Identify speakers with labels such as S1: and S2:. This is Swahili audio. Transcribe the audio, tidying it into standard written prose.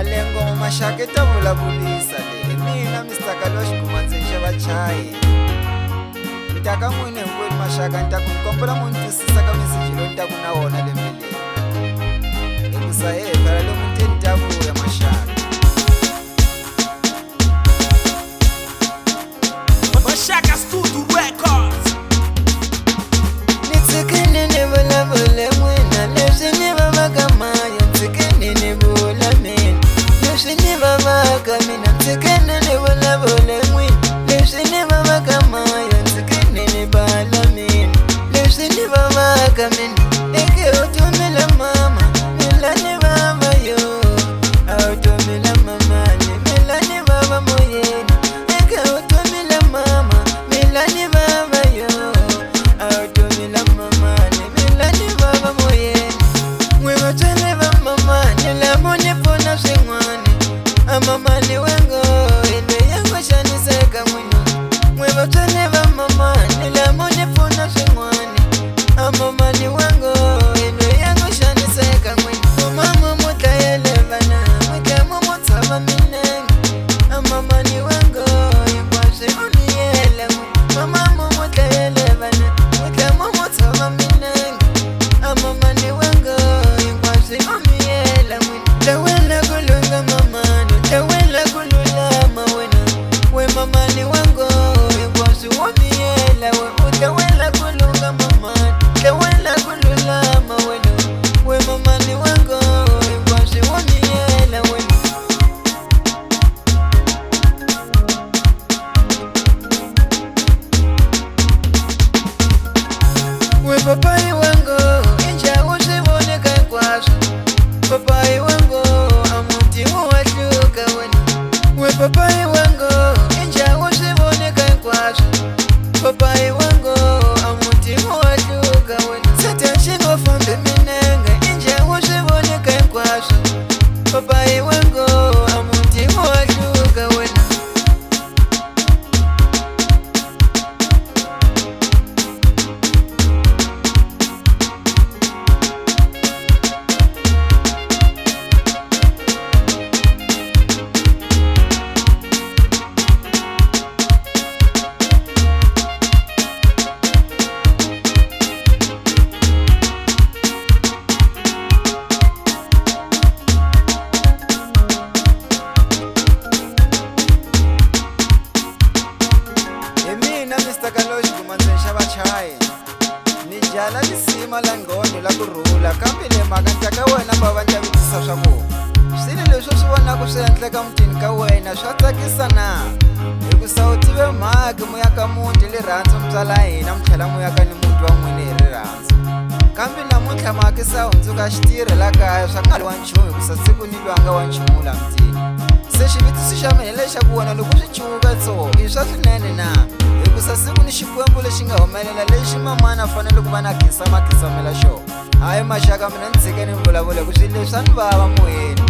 S1: Alengo mashaka ta vulavulisa le mina Mr. Kalosh kumanzesha vachayi Mtaka mwine ngweni mashaka ntakukompela muntisisa ka message lo ntaku na wona le mbeleni Ekusaye phela lo muntu ntabu ya mashaka
S2: Mashaka Studio Records
S1: Nitsikene ne vulavule mwina leswi ni vavakamaya Nitsikene ne vula mina leswi ni vavaka mina Nitsikene ne vulavule mwina leswi ni vavakamaya Nitsikene ne bala mina leswi ni vavaka mina Eke utumila mama mila ni vava yo Autumila mama ni mila ni vava moyeni Eke utumila mama mila ni vava yo Autumila mama ni mila ni vava moyeni Mwewa tweleva mama ni lamo ni pona swingwani Mama ni wengo ine yango shaniseka mwino Mwewa tweleva mama ni lamo ni pona swingwani Mama ni wengo ine yango shaniseka mwino Mama mutayelevana mwike mumutama minengi Mama ni wengo ikwashe uniyele mwino Mama mutayelevana mwike mumutama minengi Mama ni wengo ikwashe uniyele mwino Tawela kulunga mama tawela kululama wena We mama ni wengo ikwashe uniyele we Utawela kulunga mama tawela kululama wena We mama ni wengo ikwashe uniyele wena We papai wango inja usiboneka kwaso Papai wango amuti uwashuka wena We papai wango inja usiboneka kwaso Papai wango amuti uwashuka wena Sata shingo fonde minenga inja usiboneka kwaso Papai wango amuti uwashuka wena Mina Mr. Kalosh kumanzesha vachayi Ni jala lisima la ngondo la kurhula Kambe le maka ntaka wena mbava njavitisa swa ku Swilo leswi swi vonaka swi endleka mutini ka wena swa tsakisa na Hikusa u tive mhaka muya ka muti lirhandzu mutswala hina mutlhela muya ka ni muti wa n'wini hi rirhandzu Kambe namuntlha mhaka sa hundzuka xitirhi la kaya swa nga wa nchumu hikusa siku ni lwanga wa nchumu la mutini Se xivitiso xa mina lexa ku wena loko swi chuka tso I swa swinene na Hikusa siku ni xikwembu lexi nga humelela lexi mamana fanele ku va na khisamela xona Hayi mashaka mina ni tshike ni vulavula ku swilo leswi a ni vava moyeni